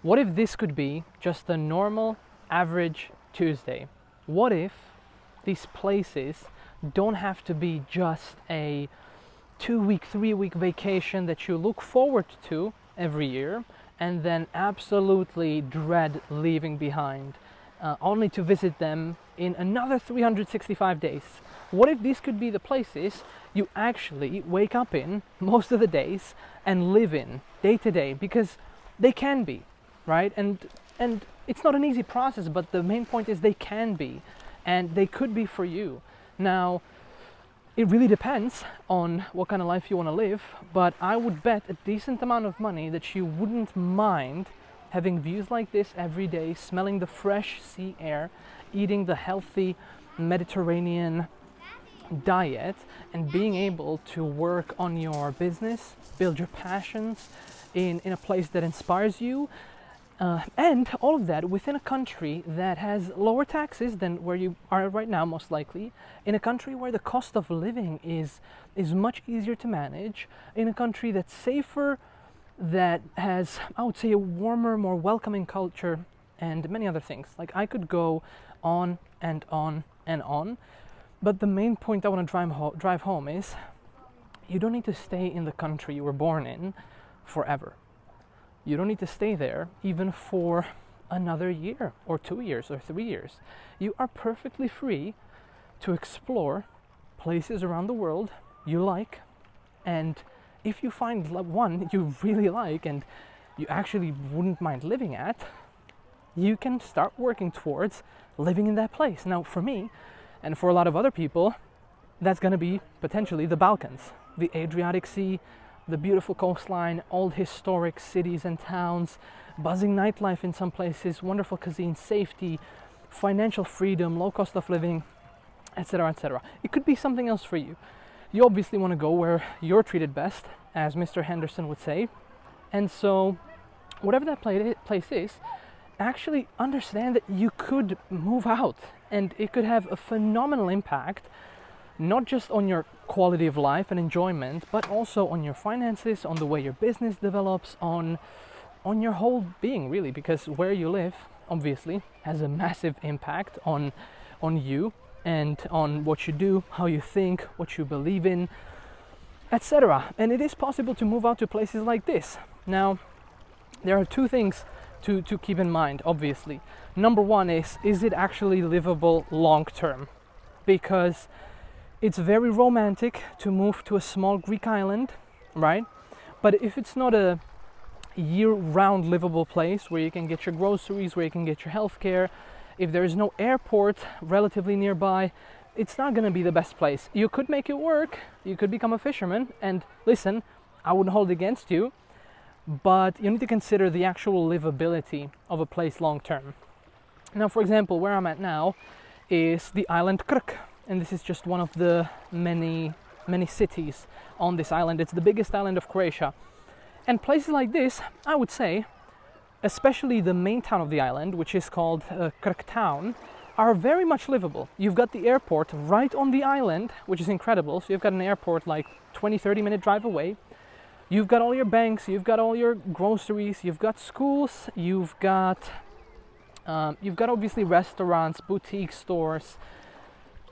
What if this could be just a normal, average Tuesday? What if these places don't have to be just a 2-week, 3-week vacation that you look forward to every year and then absolutely dread leaving behind, only to visit them in another 365 days? What if these could be the places you actually wake up in most of the days and live in day to day? Because they can be, right? And it's not an easy process, but the main point is they can be, and they could be for you. Now, it really depends on what kind of life you want to live, but I would bet a decent amount of money that you wouldn't mind having views like this every day, smelling the fresh sea air, eating the healthy Mediterranean diet, and being able to work on your business, build your passions in a place that inspires you, and all of that within a country that has lower taxes than where you are right now, most likely, in a country where the cost of living is much easier to manage, in a country that's safer, that has, I would say, a warmer, more welcoming culture, and many other things. Like, I could go on and on and on, but the main point I want to drive home is you don't need to stay in the country you were born in forever. You don't need to stay there even for another year or 2 years or 3 years. You are perfectly free to explore places around the world you like, and if you find one you really like and you actually wouldn't mind living at, you can start working towards living in that place. Now, for me, and for a lot of other people, that's going to be potentially the Balkans, the Adriatic Sea, the beautiful coastline, old historic cities and towns, buzzing nightlife in some places, wonderful cuisine, safety, financial freedom, low cost of living, etc., etc. It could be something else for you. You obviously want to go where you're treated best, as Mr. Henderson would say. And so, whatever that place is, actually understand that you could move out, and it could have a phenomenal impact, not just on your quality of life and enjoyment, but also on your finances, on the way your business develops, on your whole being, really, because where you live obviously has a massive impact on you and on what you do, how you think, what you believe in, etc. And it is possible to move out to places like this. Now, there are two things to keep in mind, obviously. Number one is it actually livable long term? Because it's very romantic to move to a small Greek island, right? But if it's not a year-round livable place where you can get your groceries, where you can get your healthcare, if there is no airport relatively nearby, it's not going to be the best place. You could make it work, you could become a fisherman, and listen, I wouldn't hold against you, but you need to consider the actual livability of a place long term. Now, for example, where I'm at now is the island Krk, and this is just one of the many cities on this island. It's the biggest island of Croatia. And places like this, I would say, especially the main town of the island, which is called Krk town, are very much livable. You've got the airport right on the island, which is incredible. So you've got an airport like 20-30 minute drive away. You've got all your banks, you've got all your groceries, you've got schools, you've got obviously restaurants, boutique stores,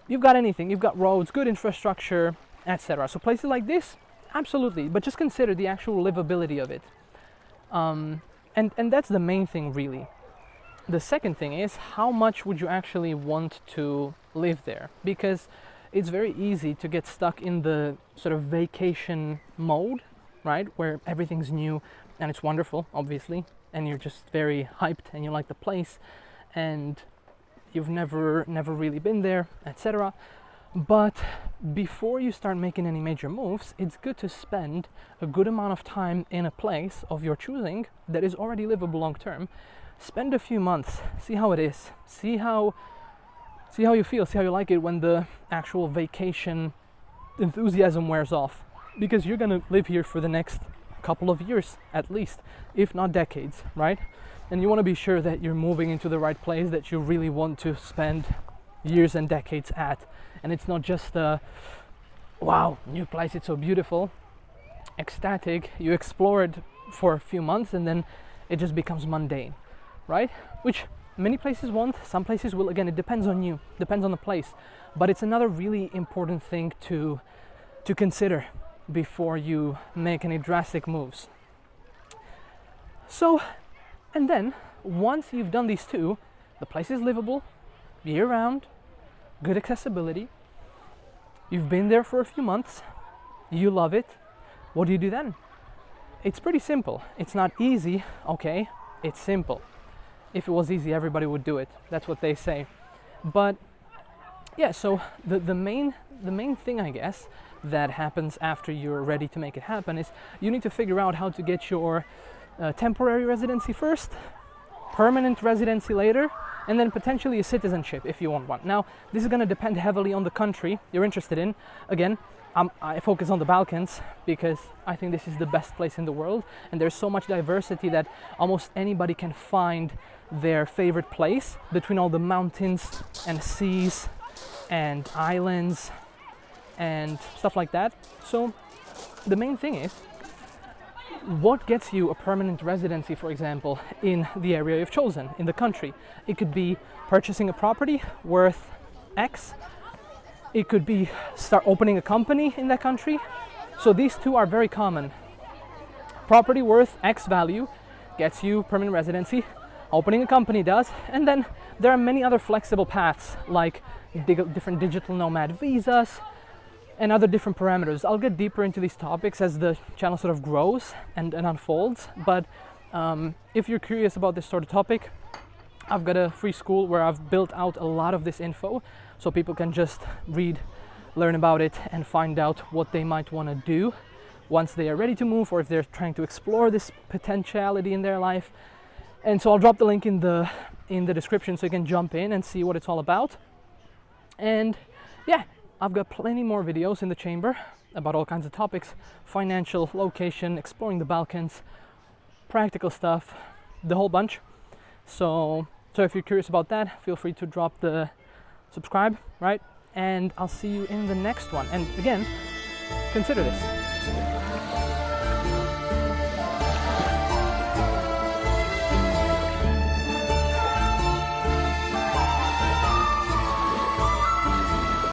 you've got anything, you've got roads, good infrastructure, etc. So places like this, absolutely, but just consider the actual livability of it. And that's the main thing, really. The second thing is, how much would you actually want to live there? Because it's very easy to get stuck in the sort of vacation mode, right? Where everything's new and it's wonderful, obviously, and you're just very hyped and you like the place and you've never really been there, etc. But before you start making any major moves, it's good to spend a good amount of time in a place of your choosing that is already livable long term. Spend a few months, see how it is, see how you feel, see how you like it when the actual vacation enthusiasm wears off. Because you're gonna live here for the next couple of years at least, if not decades, right? And you want to be sure that you're moving into the right place that you really want to spend years and decades at. And it's not just a, wow, new place, it's so beautiful, ecstatic, you explore it for a few months and then it just becomes mundane, right? Which many places won't, some places will. Again, it depends on you, depends on the place. But it's another really important thing to consider before you make any drastic moves. So, and then once you've done these two, the place is livable, year round, good accessibility, you've been there for a few months, you love it, what do you do then? It's pretty simple. It's not easy, okay, it's simple. If it was easy, everybody would do it. That's what they say. But yeah, so the main thing, I guess, that happens after you're ready to make it happen is you need to figure out how to get your temporary residency first, permanent residency later, and then potentially a citizenship if you want one. Now, this is going to depend heavily on the country you're interested in. Again, I focus on the Balkans because I think this is the best place in the world, and there's so much diversity that almost anybody can find their favorite place between all the mountains and seas and islands and stuff like that. So the main thing is, what gets you a permanent residency, for example, in the area you've chosen, in the country? It could be purchasing a property worth X. It could be start opening a company in that country. So these two are very common. Property worth X value gets you permanent residency. Opening a company does. And then there are many other flexible paths, like different digital nomad visas and other different parameters. I'll get deeper into these topics as the channel sort of grows and unfolds. But if you're curious about this sort of topic, I've got a free school where I've built out a lot of this info so people can just read, learn about it, and find out what they might want to do once they are ready to move, or if they're trying to explore this potentiality in their life. And so I'll drop the link in the description so you can jump in and see what it's all about. And yeah, I've got plenty more videos in the chamber about all kinds of topics: financial, location, exploring the Balkans, practical stuff, the whole bunch. So if you're curious about that, feel free to drop the subscribe, right? And I'll see you in the next one. And again, consider this.